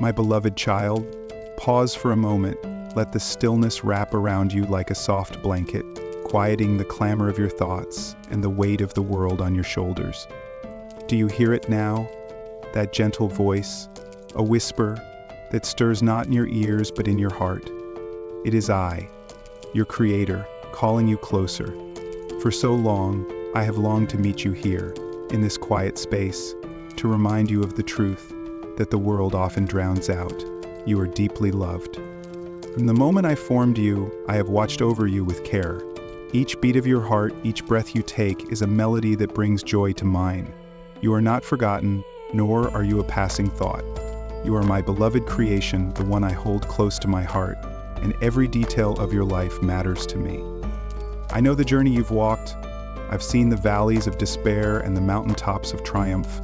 My beloved child, pause for a moment. Let the stillness wrap around you like a soft blanket, quieting the clamor of your thoughts and the weight of the world on your shoulders. Do you hear it now? That gentle voice, a whisper that stirs not in your ears but in your heart. It is I, your Creator, calling you closer. For so long, I have longed to meet you here, in this quiet space, to remind you of the truth that the world often drowns out. You are deeply loved. From the moment I formed you, I have watched over you with care. Each beat of your heart, each breath you take, is a melody that brings joy to mine. You are not forgotten, nor are you a passing thought. You are my beloved creation, the one I hold close to my heart, and every detail of your life matters to me. I know the journey you've walked. I've seen the valleys of despair and the mountaintops of triumph.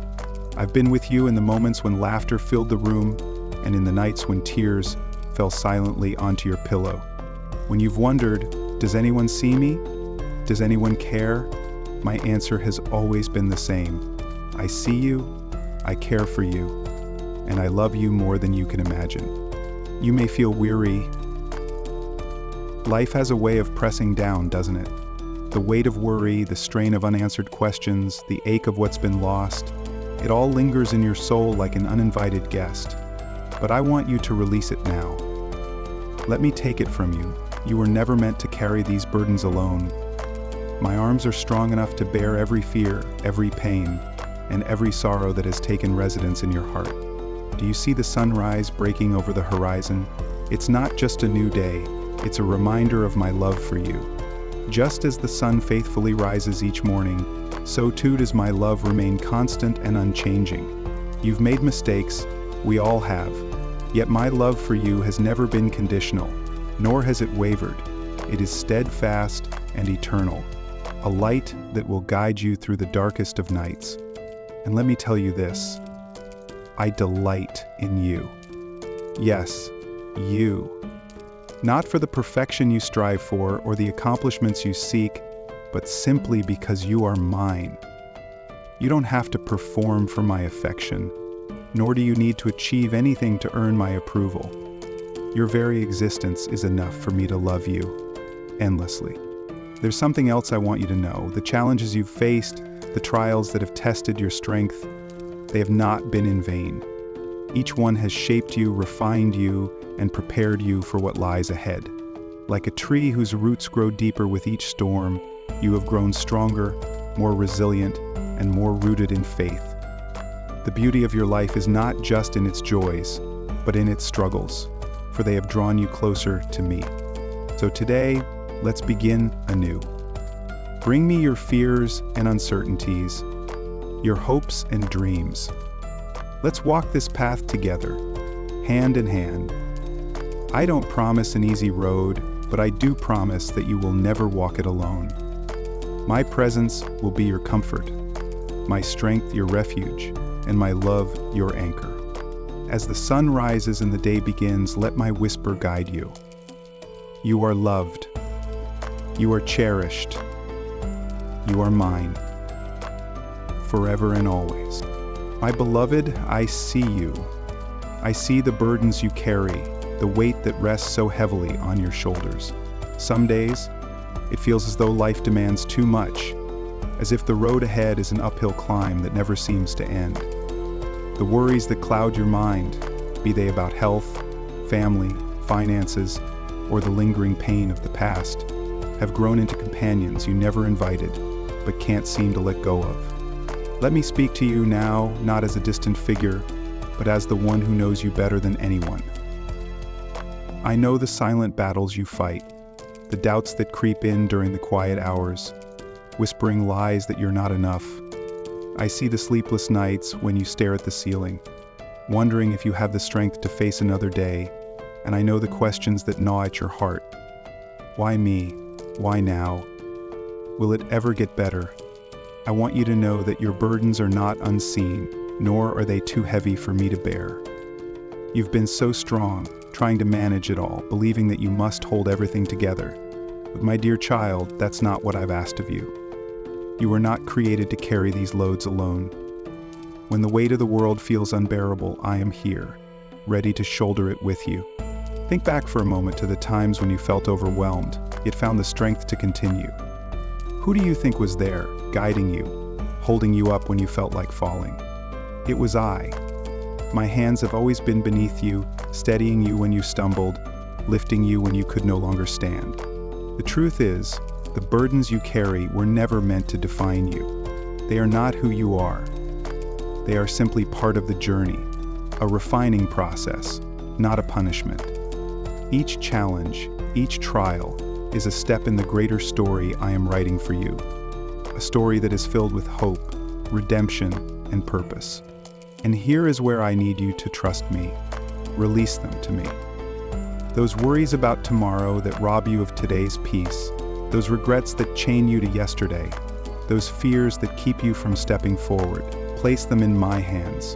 I've been with you in the moments when laughter filled the room and in the nights when tears fell silently onto your pillow. When you've wondered, does anyone see me? Does anyone care? My answer has always been the same. I see you, I care for you, and I love you more than you can imagine. You may feel weary. Life has a way of pressing down, doesn't it? The weight of worry, the strain of unanswered questions, the ache of what's been lost, it all lingers in your soul like an uninvited guest. But I want you to release it now. Let me take it from you. You were never meant to carry these burdens alone. My arms are strong enough to bear every fear, every pain, and every sorrow that has taken residence in your heart. Do you see the sunrise breaking over the horizon? It's not just a new day, it's a reminder of my love for you. Just as the sun faithfully rises each morning, so too does my love remain constant and unchanging. You've made mistakes, we all have, yet my love for you has never been conditional, nor has it wavered. It is steadfast and eternal, a light that will guide you through the darkest of nights. And let me tell you this, I delight in you. Yes, you. Not for the perfection you strive for or the accomplishments you seek, but simply because you are mine. You don't have to perform for my affection, nor do you need to achieve anything to earn my approval. Your very existence is enough for me to love you endlessly. There's something else I want you to know. The challenges you've faced, the trials that have tested your strength, they have not been in vain. Each one has shaped you, refined you, and prepared you for what lies ahead. Like a tree whose roots grow deeper with each storm, you have grown stronger, more resilient, and more rooted in faith. The beauty of your life is not just in its joys, but in its struggles, for they have drawn you closer to me. So today, let's begin anew. Bring me your fears and uncertainties, your hopes and dreams. Let's walk this path together, hand in hand. I don't promise an easy road, but I do promise that you will never walk it alone. My presence will be your comfort, my strength your refuge, and my love your anchor. As the sun rises and the day begins, let my whisper guide you. You are loved. You are cherished. You are mine, forever and always. My beloved, I see you. I see the burdens you carry, the weight that rests so heavily on your shoulders. Some days, it feels as though life demands too much, as if the road ahead is an uphill climb that never seems to end. The worries that cloud your mind, be they about health, family, finances, or the lingering pain of the past, have grown into companions you never invited, but can't seem to let go of. Let me speak to you now, not as a distant figure, but as the one who knows you better than anyone. I know the silent battles you fight, the doubts that creep in during the quiet hours, whispering lies that you're not enough. I see the sleepless nights when you stare at the ceiling, wondering if you have the strength to face another day, and I know the questions that gnaw at your heart. Why me? Why now? Will it ever get better? I want you to know that your burdens are not unseen, nor are they too heavy for me to bear. You've been so strong, trying to manage it all, believing that you must hold everything together. But my dear child, that's not what I've asked of you. You were not created to carry these loads alone. When the weight of the world feels unbearable, I am here, ready to shoulder it with you. Think back for a moment to the times when you felt overwhelmed, yet found the strength to continue. Who do you think was there, guiding you, holding you up when you felt like falling? It was I. My hands have always been beneath you, steadying you when you stumbled, lifting you when you could no longer stand. The truth is, the burdens you carry were never meant to define you. They are not who you are. They are simply part of the journey, a refining process, not a punishment. Each challenge, each trial, is a step in the greater story I am writing for you. A story that is filled with hope, redemption, and purpose. And here is where I need you to trust me. Release them to me. Those worries about tomorrow that rob you of today's peace, those regrets that chain you to yesterday, those fears that keep you from stepping forward, place them in my hands.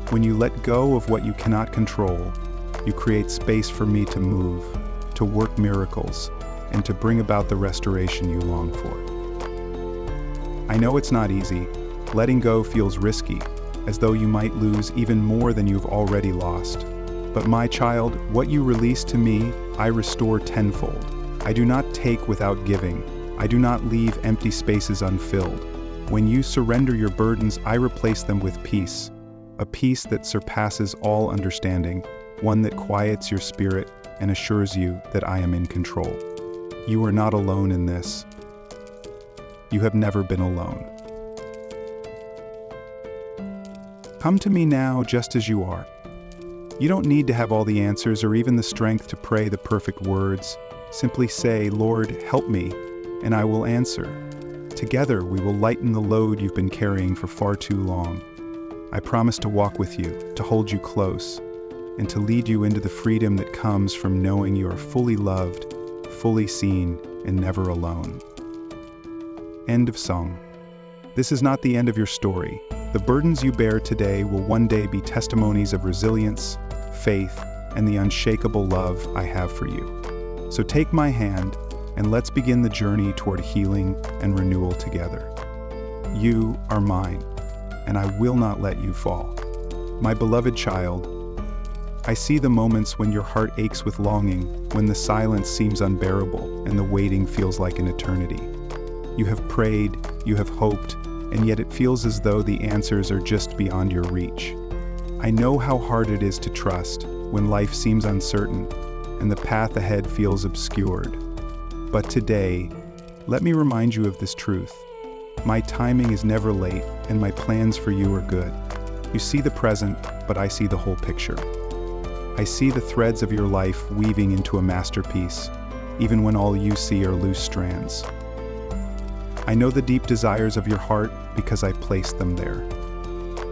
When you let go of what you cannot control, you create space for me to move, to work miracles, and to bring about the restoration you long for. I know it's not easy. Letting go feels risky, as though you might lose even more than you've already lost. But my child, what you release to me, I restore tenfold. I do not take without giving. I do not leave empty spaces unfilled. When you surrender your burdens, I replace them with peace, a peace that surpasses all understanding, one that quiets your spirit and assures you that I am in control. You are not alone in this. You have never been alone. Come to me now just as you are. You don't need to have all the answers or even the strength to pray the perfect words. Simply say, Lord, help me, and I will answer. Together we will lighten the load you've been carrying for far too long. I promise to walk with you, to hold you close, and to lead you into the freedom that comes from knowing you are fully loved, fully seen, and never alone. End of song. This is not the end of your story. The burdens you bear today will one day be testimonies of resilience, faith, and the unshakable love I have for you. So take my hand, and let's begin the journey toward healing and renewal together. You are mine, and I will not let you fall. My beloved child, I see the moments when your heart aches with longing, when the silence seems unbearable and the waiting feels like an eternity. You have prayed, you have hoped, and yet it feels as though the answers are just beyond your reach. I know how hard it is to trust when life seems uncertain and the path ahead feels obscured. But today, let me remind you of this truth. My timing is never late, and my plans for you are good. You see the present, but I see the whole picture. I see the threads of your life weaving into a masterpiece, even when all you see are loose strands. I know the deep desires of your heart because I placed them there.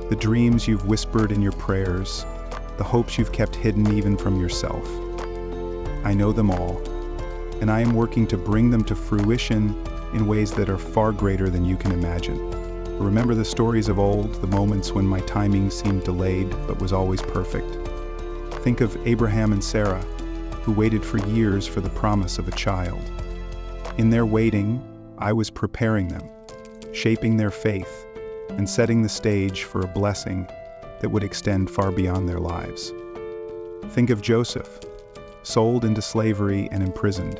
The dreams you've whispered in your prayers, the hopes you've kept hidden even from yourself. I know them all, and I am working to bring them to fruition in ways that are far greater than you can imagine. Remember the stories of old, the moments when my timing seemed delayed but was always perfect. Think of Abraham and Sarah, who waited for years for the promise of a child. In their waiting, I was preparing them, shaping their faith, and setting the stage for a blessing that would extend far beyond their lives. Think of Joseph, sold into slavery and imprisoned,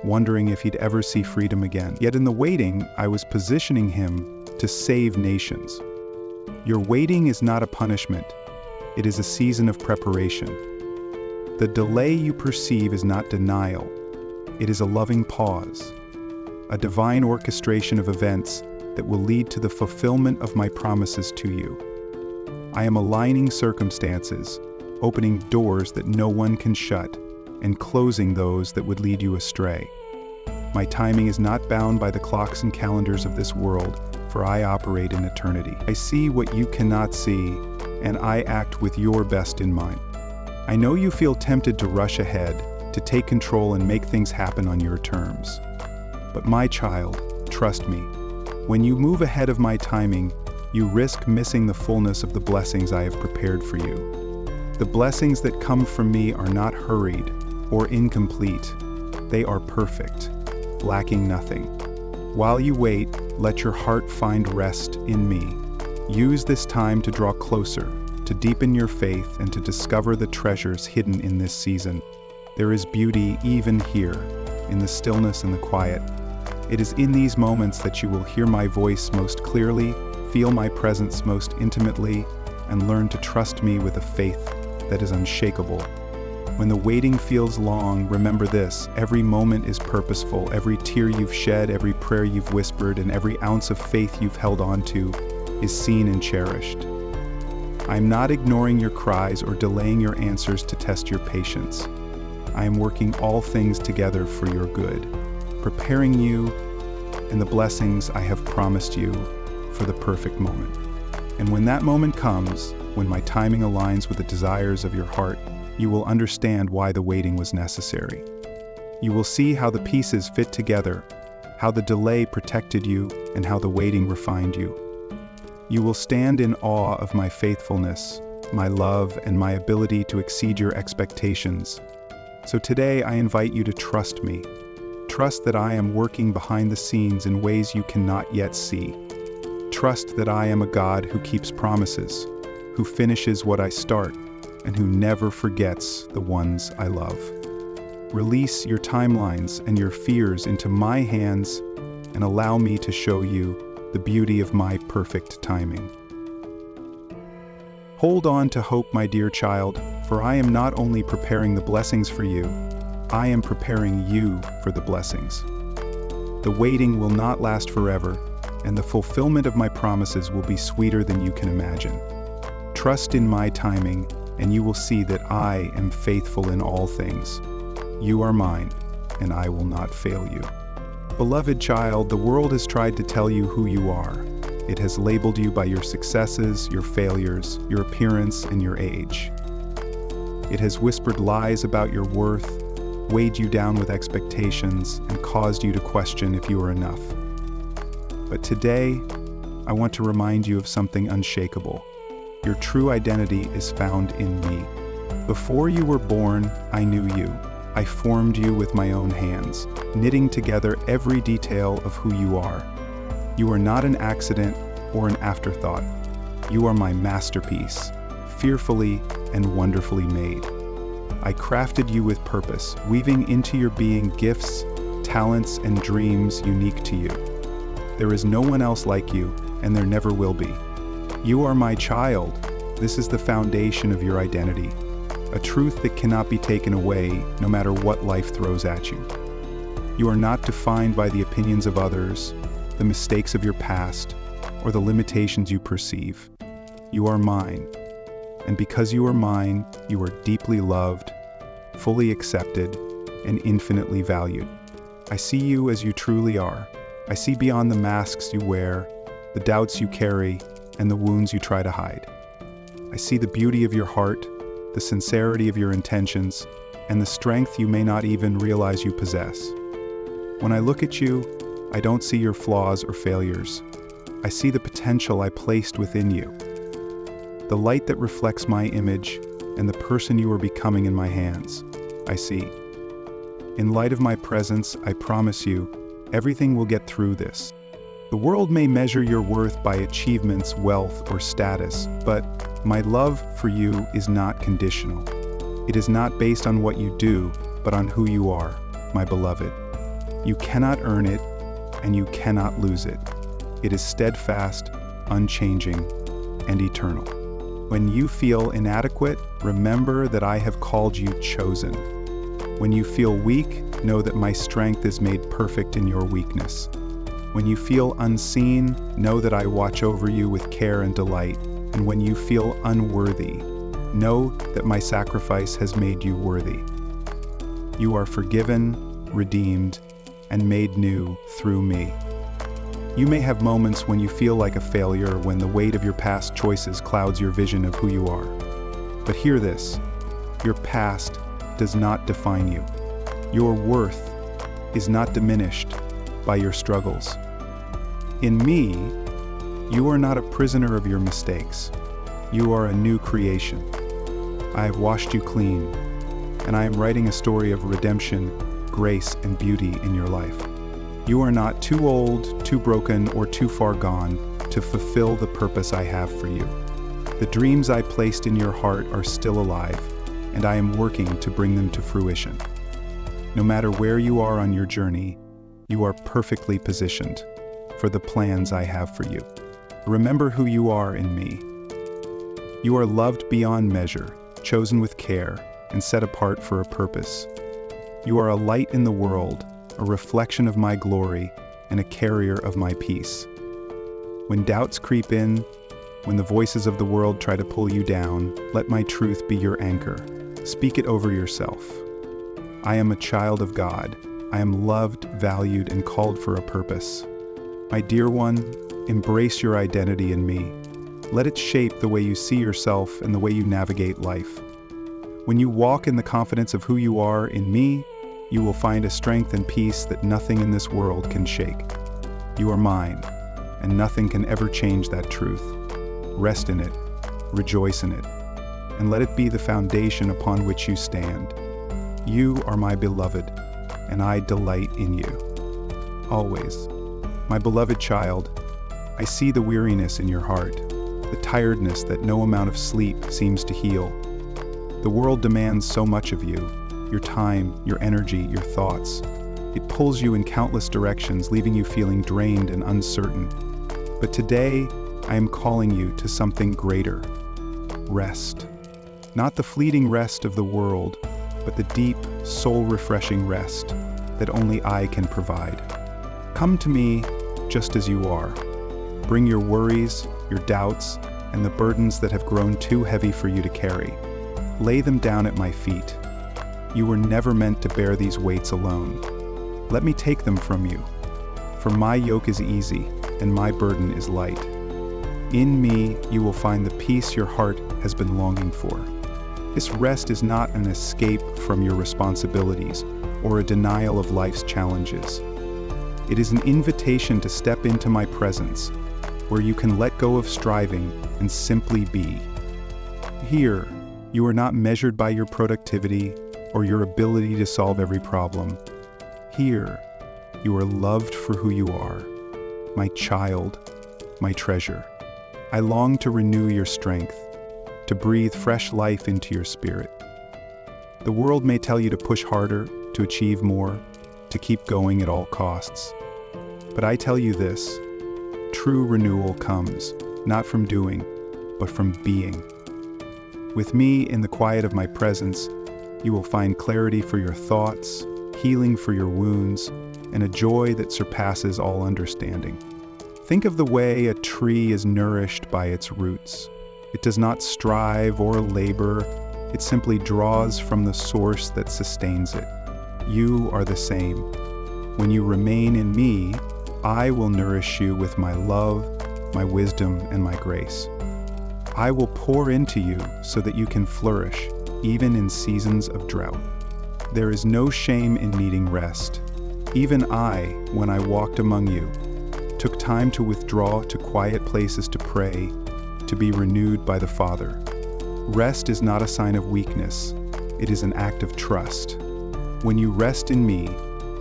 wondering if he'd ever see freedom again. Yet in the waiting, I was positioning him to save nations. Your waiting is not a punishment. It is a season of preparation. The delay you perceive is not denial. It is a loving pause, a divine orchestration of events that will lead to the fulfillment of my promises to you. I am aligning circumstances, opening doors that no one can shut, and closing those that would lead you astray. My timing is not bound by the clocks and calendars of this world, for I operate in eternity. I see what you cannot see, and I act with your best in mind. I know you feel tempted to rush ahead, to take control and make things happen on your terms. But my child, trust me, when you move ahead of my timing, you risk missing the fullness of the blessings I have prepared for you. The blessings that come from me are not hurried or incomplete. They are perfect, lacking nothing. While you wait, let your heart find rest in me. Use this time to draw closer, to deepen your faith and to discover the treasures hidden in this season. There is beauty even here, in the stillness and the quiet. It is in these moments that you will hear my voice most clearly, feel my presence most intimately, and learn to trust me with a faith that is unshakable. When the waiting feels long, remember this: every moment is purposeful, every tear you've shed, every prayer you've whispered, and every ounce of faith you've held on to is seen and cherished. I am not ignoring your cries or delaying your answers to test your patience. I am working all things together for your good, preparing you and the blessings I have promised you for the perfect moment. And when that moment comes, when my timing aligns with the desires of your heart, you will understand why the waiting was necessary. You will see how the pieces fit together, how the delay protected you, and how the waiting refined you. You will stand in awe of my faithfulness, my love, and my ability to exceed your expectations. So today I invite you to trust me. Trust that I am working behind the scenes in ways you cannot yet see. Trust that I am a God who keeps promises, who finishes what I start, and who never forgets the ones I love. Release your timelines and your fears into my hands and allow me to show you the beauty of my perfect timing. Hold on to hope, my dear child, for I am not only preparing the blessings for you, I am preparing you for the blessings. The waiting will not last forever, and the fulfillment of my promises will be sweeter than you can imagine. Trust in my timing, and you will see that I am faithful in all things. You are mine, and I will not fail you. Beloved child, the world has tried to tell you who you are. It has labeled you by your successes, your failures, your appearance, and your age. It has whispered lies about your worth, weighed you down with expectations, and caused you to question if you are enough. But today, I want to remind you of something unshakable. Your true identity is found in me. Before you were born, I knew you. I formed you with my own hands, knitting together every detail of who you are. You are not an accident or an afterthought. You are my masterpiece, fearfully and wonderfully made. I crafted you with purpose, weaving into your being gifts, talents, and dreams unique to you. There is no one else like you, and there never will be. You are my child. This is the foundation of your identity, a truth that cannot be taken away no matter what life throws at you. You are not defined by the opinions of others, the mistakes of your past, or the limitations you perceive. You are mine, and because you are mine, you are deeply loved, fully accepted, and infinitely valued. I see you as you truly are. I see beyond the masks you wear, the doubts you carry, and the wounds you try to hide. I see the beauty of your heart, the sincerity of your intentions, and the strength you may not even realize you possess. When I look at you, I don't see your flaws or failures. I see the potential I placed within you, the light that reflects my image, and the person you are becoming in my hands. I see. In light of my presence, I promise you, everything will get through this. The world may measure your worth by achievements, wealth, or status, but my love for you is not conditional. It is not based on what you do, but on who you are, my beloved. You cannot earn it, and you cannot lose it. It is steadfast, unchanging, and eternal. When you feel inadequate, remember that I have called you chosen. When you feel weak, know that my strength is made perfect in your weakness. When you feel unseen, know that I watch over you with care and delight. And when you feel unworthy, know that my sacrifice has made you worthy. You are forgiven, redeemed, and made new through me. You may have moments when you feel like a failure, when the weight of your past choices clouds your vision of who you are. But hear this: your past does not define you. Your worth is not diminished by your struggles. In me, you are not a prisoner of your mistakes. You are a new creation. I have washed you clean, and I am writing a story of redemption, grace, and beauty in your life. You are not too old, too broken, or too far gone to fulfill the purpose I have for you. The dreams I placed in your heart are still alive, and I am working to bring them to fruition. No matter where you are on your journey, you are perfectly positioned for the plans I have for you. Remember who you are in me. You are loved beyond measure, chosen with care, and set apart for a purpose. You are a light in the world, a reflection of my glory, and a carrier of my peace. When doubts creep in, when the voices of the world try to pull you down, let my truth be your anchor. Speak it over yourself. I am a child of God. I am loved, valued, and called for a purpose. My dear one, embrace your identity in me. Let it shape the way you see yourself and the way you navigate life. When you walk in the confidence of who you are in me, you will find a strength and peace that nothing in this world can shake. You are mine, and nothing can ever change that truth. Rest in it, rejoice in it, and let it be the foundation upon which you stand. You are my beloved, and I delight in you. Always. My beloved child, I see the weariness in your heart, the tiredness that no amount of sleep seems to heal. The world demands so much of you, your time, your energy, your thoughts. It pulls you in countless directions, leaving you feeling drained and uncertain. But today, I am calling you to something greater. Rest. Not the fleeting rest of the world, but the deep, soul-refreshing rest that only I can provide. Come to me just as you are. Bring your worries, your doubts, and the burdens that have grown too heavy for you to carry. Lay them down at my feet. You were never meant to bear these weights alone. Let me take them from you. For my yoke is easy, and my burden is light. In me, you will find the peace your heart has been longing for. This rest is not an escape from your responsibilities or a denial of life's challenges. It is an invitation to step into my presence, where you can let go of striving and simply be. Here, you are not measured by your productivity or your ability to solve every problem. Here, you are loved for who you are, my child, my treasure. I long to renew your strength, to breathe fresh life into your spirit. The world may tell you to push harder, to achieve more, to keep going at all costs. But I tell you this, true renewal comes, not from doing, but from being. With me in the quiet of my presence, you will find clarity for your thoughts, healing for your wounds, and a joy that surpasses all understanding. Think of the way a tree is nourished by its roots. It does not strive or labor, it simply draws from the source that sustains it. You are the same. When you remain in me, I will nourish you with my love, my wisdom, and my grace. I will pour into you so that you can flourish, even in seasons of drought. There is no shame in needing rest. Even I, when I walked among you, took time to withdraw to quiet places to pray, to be renewed by the Father. Rest is not a sign of weakness, it is an act of trust. When you rest in me,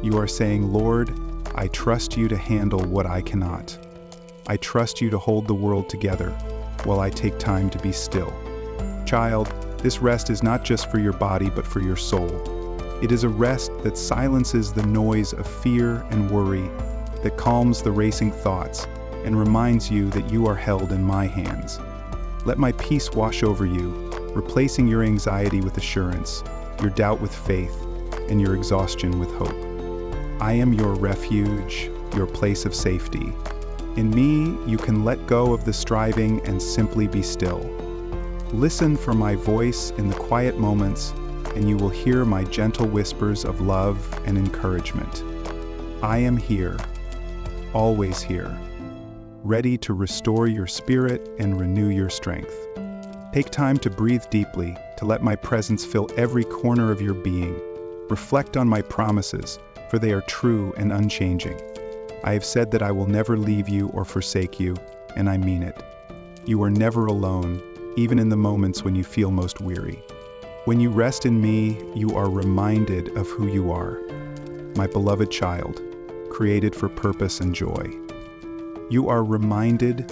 you are saying, Lord, I trust you to handle what I cannot. I trust you to hold the world together while I take time to be still. Child, this rest is not just for your body but for your soul. It is a rest that silences the noise of fear and worry, that calms the racing thoughts, and reminds you that you are held in my hands. Let my peace wash over you, replacing your anxiety with assurance, your doubt with faith, and your exhaustion with hope. I am your refuge, your place of safety. In me, you can let go of the striving and simply be still. Listen for my voice in the quiet moments, and you will hear my gentle whispers of love and encouragement. I am here, always here, ready to restore your spirit and renew your strength. Take time to breathe deeply, to let my presence fill every corner of your being. Reflect on my promises, for they are true and unchanging. I have said that I will never leave you or forsake you, and I mean it. You are never alone, even in the moments when you feel most weary. When you rest in me, you are reminded of who you are, my beloved child, created for purpose and joy. You are reminded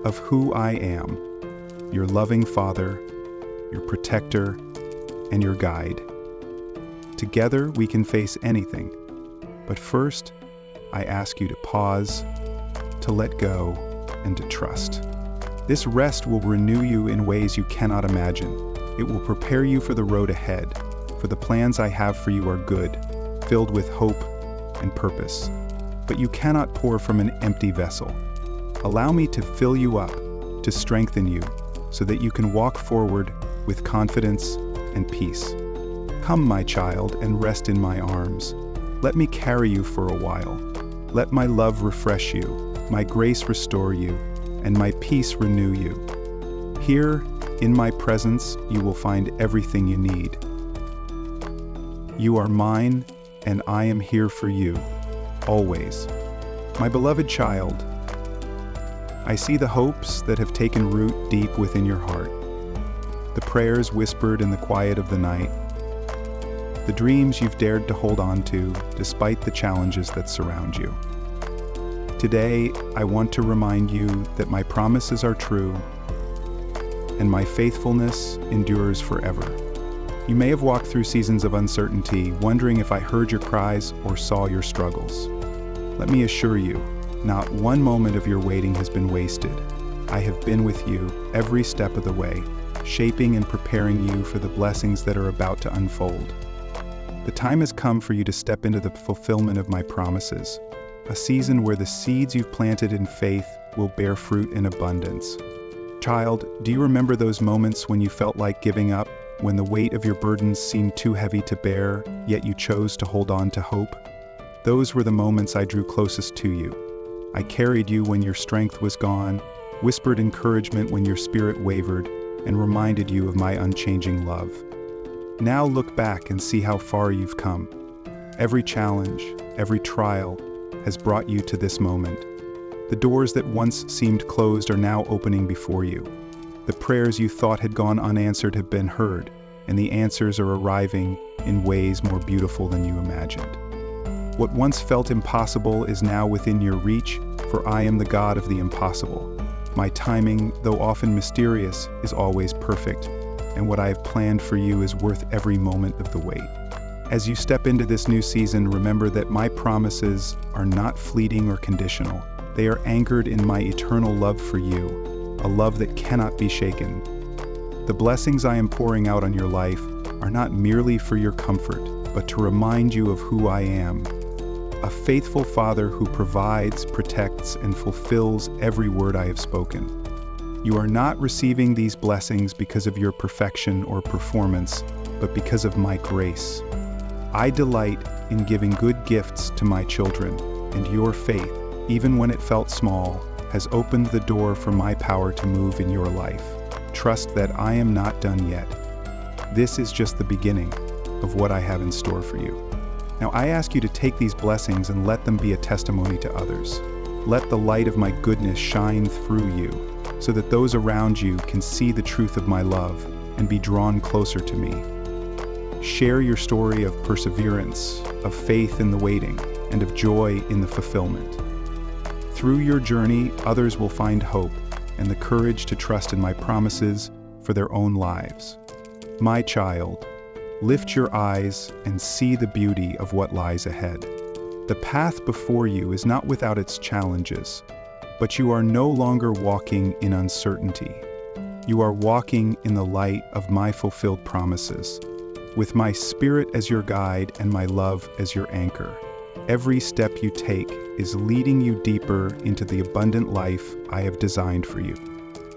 of who I am, your loving Father, your protector, and your guide. Together we can face anything, but first, I ask you to pause, to let go, and to trust. This rest will renew you in ways you cannot imagine. It will prepare you for the road ahead, for the plans I have for you are good, filled with hope and purpose. But you cannot pour from an empty vessel. Allow me to fill you up, to strengthen you, so that you can walk forward with confidence and peace. Come, my child, and rest in my arms. Let me carry you for a while. Let my love refresh you, my grace restore you, and my peace renew you. Here, in my presence, you will find everything you need. You are mine, and I am here for you, always. My beloved child, I see the hopes that have taken root deep within your heart, the prayers whispered in the quiet of the night, the dreams you've dared to hold on to despite the challenges that surround you. Today, I want to remind you that my promises are true and my faithfulness endures forever. You may have walked through seasons of uncertainty, wondering if I heard your cries or saw your struggles. Let me assure you, not one moment of your waiting has been wasted. I have been with you every step of the way, shaping and preparing you for the blessings that are about to unfold. The time has come for you to step into the fulfillment of my promises, a season where the seeds you've planted in faith will bear fruit in abundance. Child, do you remember those moments when you felt like giving up, when the weight of your burdens seemed too heavy to bear, yet you chose to hold on to hope? Those were the moments I drew closest to you. I carried you when your strength was gone, whispered encouragement when your spirit wavered, and reminded you of my unchanging love. Now look back and see how far you've come. Every challenge, every trial has brought you to this moment. The doors that once seemed closed are now opening before you. The prayers you thought had gone unanswered have been heard, and the answers are arriving in ways more beautiful than you imagined. What once felt impossible is now within your reach, for I am the God of the impossible. My timing, though often mysterious, is always perfect, and what I have planned for you is worth every moment of the wait. As you step into this new season, remember that my promises are not fleeting or conditional. They are anchored in my eternal love for you, a love that cannot be shaken. The blessings I am pouring out on your life are not merely for your comfort, but to remind you of who I am, a faithful Father who provides, protects, and fulfills every word I have spoken. You are not receiving these blessings because of your perfection or performance, but because of my grace. I delight in giving good gifts to my children, and your faith, even when it felt small, has opened the door for my power to move in your life. Trust that I am not done yet. This is just the beginning of what I have in store for you. Now I ask you to take these blessings and let them be a testimony to others. Let the light of my goodness shine through you, so that those around you can see the truth of my love and be drawn closer to me. Share your story of perseverance, of faith in the waiting, and of joy in the fulfillment. Through your journey, others will find hope and the courage to trust in my promises for their own lives. My child, lift your eyes and see the beauty of what lies ahead. The path before you is not without its challenges, but you are no longer walking in uncertainty. You are walking in the light of my fulfilled promises, with my spirit as your guide and my love as your anchor. Every step you take is leading you deeper into the abundant life I have designed for you.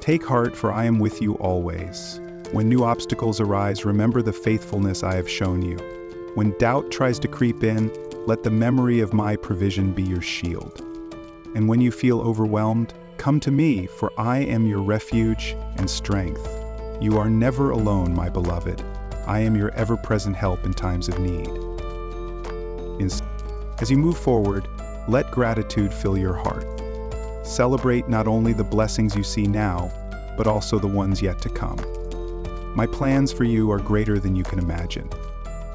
Take heart, for I am with you always. When new obstacles arise, remember the faithfulness I have shown you. When doubt tries to creep in, let the memory of my provision be your shield. And when you feel overwhelmed, come to me, for I am your refuge and strength. You are never alone, my beloved. I am your ever-present help in times of need. As you move forward, let gratitude fill your heart. Celebrate not only the blessings you see now, but also the ones yet to come. My plans for you are greater than you can imagine,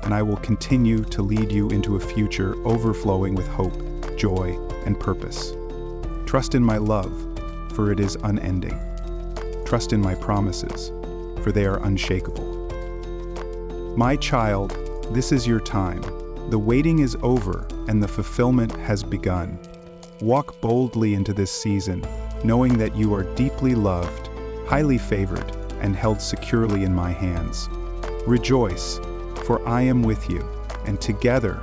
and I will continue to lead you into a future overflowing with hope, joy, and purpose. Trust in my love, for it is unending. trust in my promises, for they are unshakable. My child, this is your time. The waiting is over, and the fulfillment has begun. Walk boldly into this season, knowing that you are deeply loved, highly favored, and held securely in my hands. Rejoice, for I am with you, and together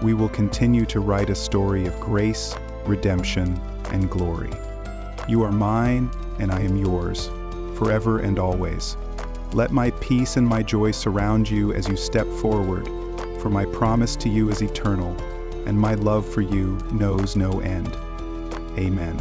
we will continue to write a story of grace, redemption, and glory. You are mine, and I am yours, forever and always. Let my peace and my joy surround you as you step forward, for my promise to you is eternal, and my love for you knows no end. Amen.